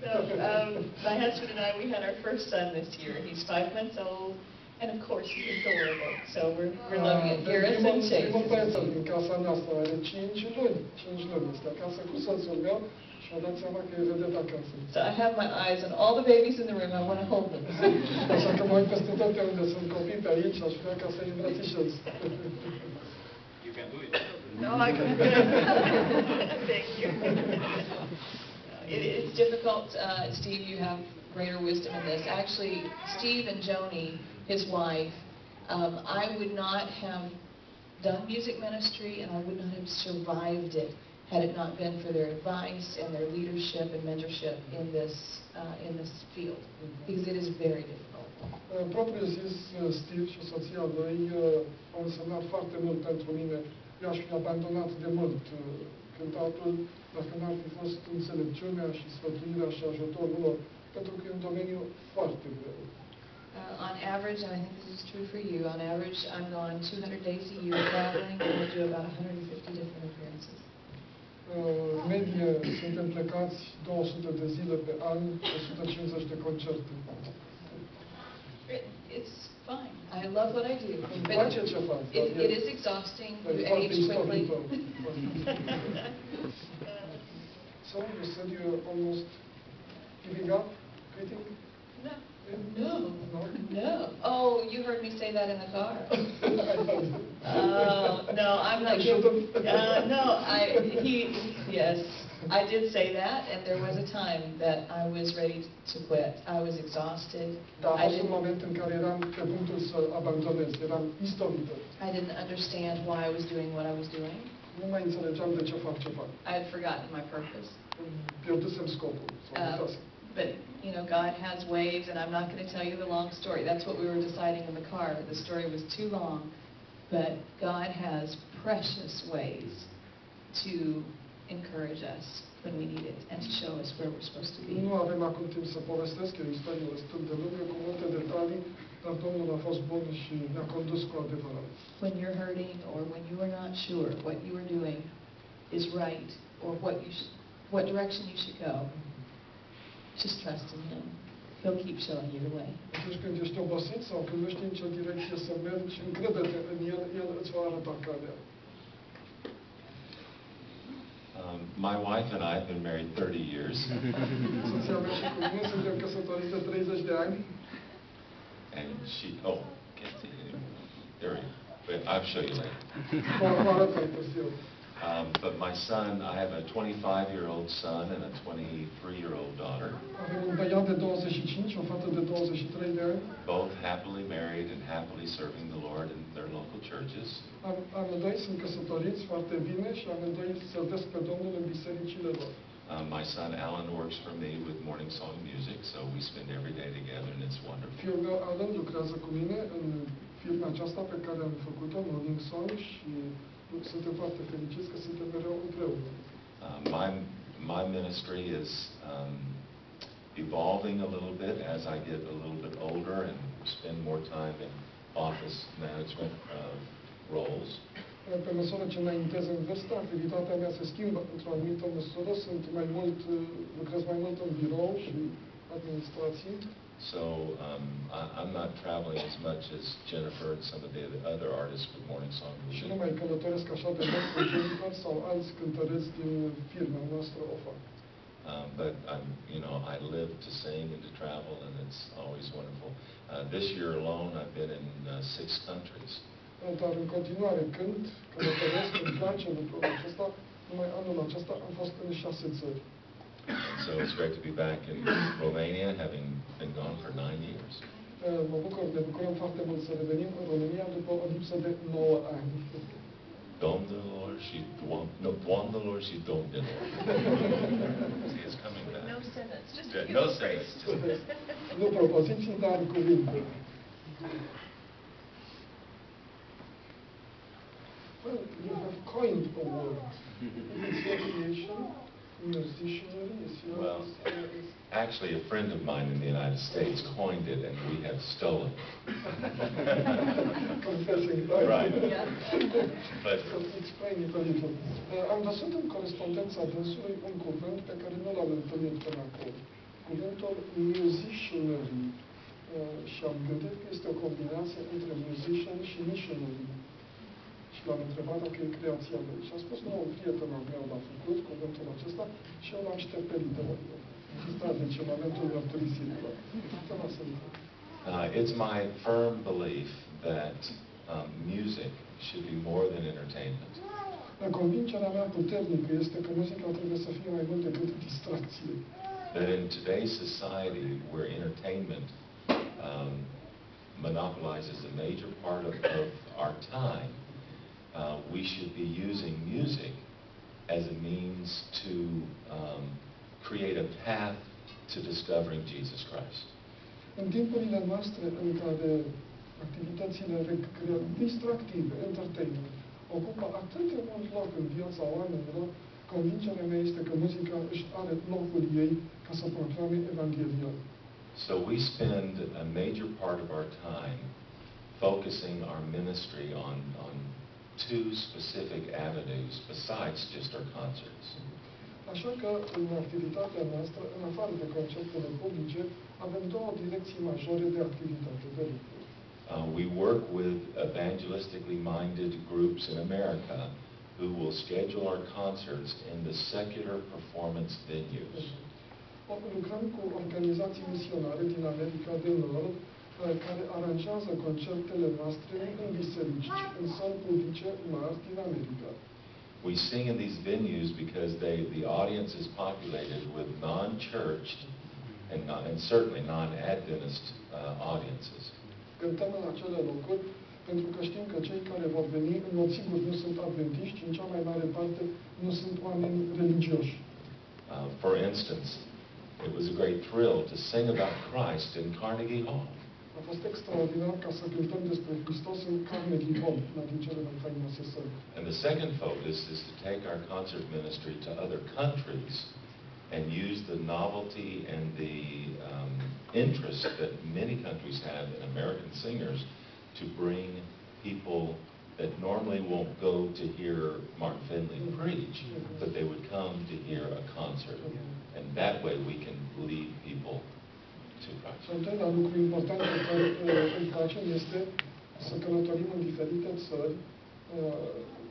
My husband and I, we had our first son this year. He's 5 months old, and of course he's adorable. So we're loving it. Garrison Chase. Primul băiețel din casa noastră are 5 luni. 5 luni este acasă cu soțul meu și mi-a dat seama că e vedet acasă. So I have my eyes on all the babies in the room. I want to hold them. Așa că mă uit peste tot pe unde sunt copii pe aici, aș vrea ca să-i îmbrățișez. You can do it. No, I can't. Thank you. It's difficult, Steve, you have greater wisdom in this. Actually, Steve and Joni, his wife, I would not have done music ministry and I would not have survived it had it not been for their advice and their leadership and mentorship in this field, because it is very difficult. Propriu zis, Steve și soția lui au însemnat foarte mult pentru mine. Eu aș fi abandonat de mult cântatul dacă n-ar fi fost înțelepciunea și sfătuirea și ajutorul lor, pentru că e un domeniu foarte greu. On average, and I think this is true for you, on average I'm gone 200 days a year traveling and we do about 150 different appearances. Medie suntem plecați 200 de zile pe an, 150 de concerte. It's fine. I love what I do. Îmi place ce fac. It is exhausting. You age quickly. So you said you're almost giving up, quitting? No. No. Oh, you heard me say that in the car. No, I'm not giving. Yes, I did say that, and there was a time that I was ready to quit. I was exhausted. Da, a fost un moment în care eram pe punctul să abandonez, eram istorită. I didn't understand why I was doing what I was doing. Nu mai înțelegeam de ce fac ce fac. I had forgotten my purpose. Pierdusem scopul. But, you know, God has ways, and I'm not going to tell you the long story. That's what we were deciding in the car. The story was too long. But God has precious ways to encourage us when we need it and to show us where we're supposed to be. Nu avem acum timp să povestesc, e o istorie destul de lungă, cu multe detalii, dar Domnul a fost bun și ne-a condus cu adevărat. When you're hurting or when you are not sure what you are doing is right or what direction you should go, just trust in Him. He'll keep showing you the way. Atunci când ești obosit sau când nu știi în ce direcție să mergi, încrede-te în El, El îți va arăta calea. My wife and I have been married 30 years. Soția mea și cu mine suntem căsătoriți de 30 de ani. And she, there you go. I'll show you later. Vă arăt mai târziu. But my son, I have a 25-year-old son and a 23-year-old daughter. Avem un băiat de 25, o fată de 23 de ani. Both happily married and happily serving the Lord in their local churches. Amândoi sunt căsătoriți foarte bine și amândoi servesc pe Domnul în bisericile lor. My son Alan works for me with Morning Song Music, so we spend every day together and it's wonderful. Fiul meu Alan lucrează cu mine în firma aceasta pe care am făcut-o, Morning Song, și suntem foarte fericiți că suntem mereu împreună. My ministry is evolving a little bit as I get a little bit older and spend more time in office management roles. Pe măsură ce înaintez în vârstă, activitatea mea se schimbă într-o anumită măsură, lucrez mai mult în birou și administrații. So I'm not traveling as much as Jennifer and some of the other artists with Morning Song Music. Și nu mai călătoresc așa de mult cu Jennifer sau alți cântăreți din firma noastră o fac. But I live to sing and to travel, and it's always wonderful. This year alone, I've been in 6 countries. Dar în continuare cânt, călătoresc, îmi place lucrul acesta. Numai anul acesta am fost în 6 țări. So it's great to be back in Romania, having been gone for 9 years. Ne bucurăm foarte mult să revenim în România după o lipsă de 9 ani. Domnilor și Doamnelor și Domnilor. See, it's coming back. No sentence, just no sentence. Nu propoziții, dar cuvinte. Well, you have coined a word. Is it your creation? Musicianry? Well, actually, a friend of mine in the United States coined it, and we have stolen it. Confessing, right? Yeah. But explain it a little. Am văzut în corespondența dânsului un cuvânt pe care nu l-am întâlnit până acum. Cuvântul musicianary și am gândit că este o combinație între musician și missionary. Și l-am întrebat dacă e creația lui. Și a spus, nu, un prieten al meu l-a făcut cuvântul acesta și eu l-am șterpelit de la el. Asta deci în momentul mărturisirilor. It's my firm belief that music should be more than entertainment. Convingerea mea puternică este că muzica trebuie să fie mai mult decât distracție. That in today's society, where entertainment monopolizes a major part of our time, we should be using music as a means to create a path to discovering Jesus Christ. În timpurile noastre în care activitățile distractive, entertainment, ocupă atât de mult loc în viața oamenilor, convingerea mea este că muzica își are locul ei ca să proclame Evanghelia. So we spend a major part of our time focusing our ministry on two specific avenues besides just our concerts. Așa că în activitatea noastră, în afară de concertele publice, avem două direcții majore de activitate, de lucru. We work with evangelistically minded groups in America who will schedule our concerts in the secular performance venues. Lucrăm cu organizații misionare din America de Nord care aranjează concertele noastre în biserici, în săli publice mari din America. We sing in these venues because the audience is populated with non-churched and certainly non-Adventist audiences. Cântăm în acele locuri pentru că știm că cei care vor veni, în mod sigur, nu sunt adventiști, în cea mai mare parte nu sunt oameni religioși. For instance, it was a great thrill to sing about Christ in Carnegie Hall. A fost extraordinar ca să cântăm despre Hristos în Carnegie Hall, una din cele mai faimoase săli. And the second focus is to take our concert ministry to other countries and use the novelty and the interest that many countries have in American singers to bring people that normally won't go to hear Mark Finley preach, but they would come to hear a concert. And that way we can lead people to Christ. Și al doilea lucru important pe care îl facem este să călătorim în diferite țări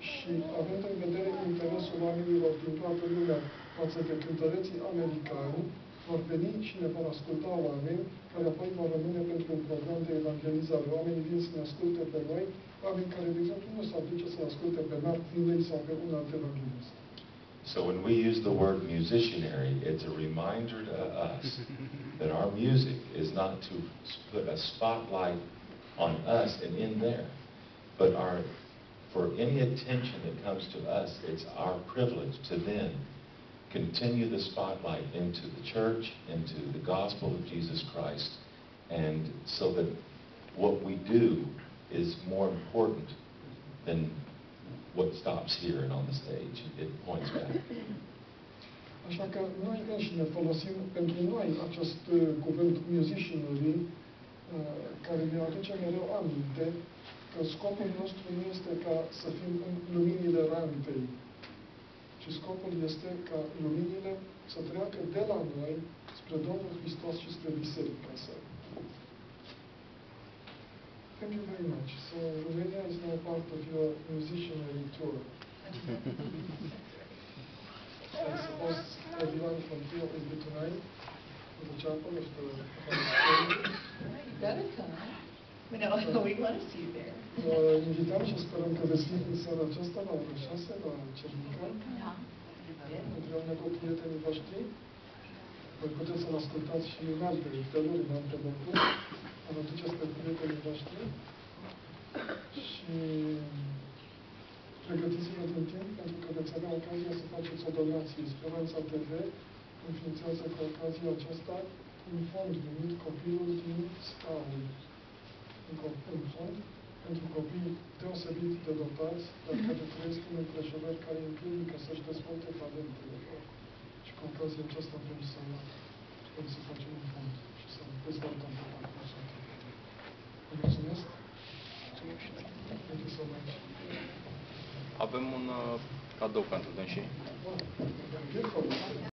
și având în vedere interesul oamenilor din toată lumea față de cântăreții americani, vor veni și ne vor asculta oameni care apoi vor rămâne pentru un program de evangelizare. Oamenii vin să ne asculte pe noi, oameni care, de exemplu, nu s-ar duce să asculte pe Mark Finley sau pe un alt evanghelist. So when we use the word musicianary, it's a reminder to us that our music is not to put a spotlight on us and in there, but for any attention that comes to us, it's our privilege to then continue the spotlight into the church, into the gospel of Jesus Christ, and so that what we do is more important than what stops here and on the stage. It points back. Așa că noi înșine folosim pentru noi acest cuvânt musicianary, care ne aduce mereu aminte că scopul nostru nu este ca să fim în luminile rampei, ci scopul este ca luminile să treacă de la noi spre Domnul Hristos și spre biserica sa. Thank you very much. So Romania is now part of your musicianary tour. I suppose everyone from here will be tonight in the chapel of the You better come. We want to see you there. Invităm și sperăm că veți fi în seara aceasta la ora 6 la Cernica, împreună cu prietenii voștri. Voi puteți să-l ascultați și în alte feluri, în alte locuri. Vă duceți pe prietenii voștri și pregătiți-vă din timp pentru că veți avea ocazia să faceți o donație. Speranța TV înființează cu ocazia aceasta un fond numit Copilul din Scaun. Un fond pentru copii deosebit de dotați, dar care trăiesc în împrejurări care îi împiedică să-și dezvolte talentele lor. Și cu ocazia aceasta vrem să facem un fond și să dezvoltăm pe parcursul timpului. Vă mulțumesc! Thank you so much! Avem un cadou pentru dânsii. Wow, beautiful!